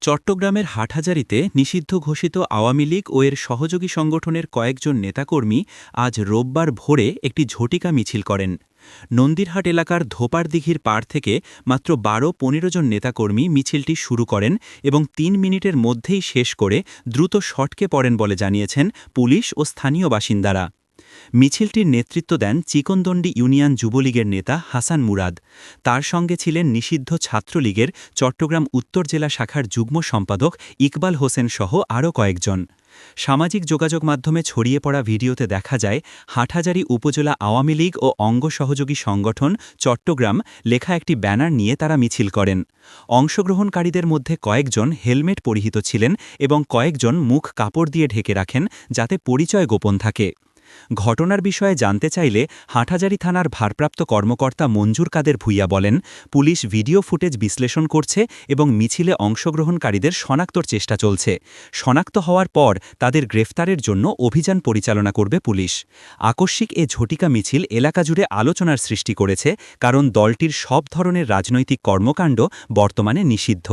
চট্টগ্রামের হাটহাজারীতে নিষিদ্ধ ঘোষিত আওয়ামী লীগ ও এর সহযোগী সংগঠনের কয়েকজন নেতাকর্মী আজ রোববার ভোরে একটি ঝটিকা মিছিল করেন। নন্দীরহাট এলাকার ধোপার দিঘির পাড় থেকে মাত্র ১২-১৫ জন নেতাকর্মী মিছিলটি শুরু করেন এবং ৩ মিনিটের মধ্যেই শেষ করে দ্রুত সটকে পড়েন বলে জানিয়েছেন পুলিশ ও স্থানীয় বাসিন্দারা। মিছিলটির নেতৃত্ব দেন চিকনদণ্ডী ইউনিয়ন যুবলীগের নেতা হাসান মুরাদ। তার সঙ্গে ছিলেন নিষিদ্ধ ছাত্রলীগের চট্টগ্রাম উত্তর জেলা শাখার যুগ্ম সম্পাদক ইকবাল হোসেন সহ আরও কয়েকজন। সামাজিক যোগাযোগ মাধ্যমে ছড়িয়ে পড়া ভিডিওতে দেখা যায় হাটহাজারী উপজেলা আওয়ামী লীগ ও অঙ্গ সহযোগী সংগঠন চট্টগ্রাম লেখা একটি ব্যানার নিয়ে তারা মিছিল করেন। অংশগ্রহণকারীদের মধ্যে কয়েকজন হেলমেট পরিহিত ছিলেন এবং কয়েকজন মুখ কাপড় দিয়ে ঢেকে রাখেন যাতে পরিচয় গোপন থাকে। ঘটনার বিষয়ে জানতে চাইলে হাটহাজারী থানার ভারপ্রাপ্ত কর্মকর্তা মঞ্জুর কাদের ভূঁইয়া বলেন, পুলিশ ভিডিও ফুটেজ বিশ্লেষণ করছে এবং মিছিলে অংশগ্রহণকারীদের শনাক্তর চেষ্টা চলছে। শনাক্ত হওয়ার পর তাদের গ্রেফতারের জন্য অভিযান পরিচালনা করবে পুলিশ। আকস্মিক এ ঝটিকা মিছিল এলাকা জুড়ে আলোচনার সৃষ্টি করেছে, কারণ দলটির সব ধরনের রাজনৈতিক কর্মকাণ্ড বর্তমানে নিষিদ্ধ।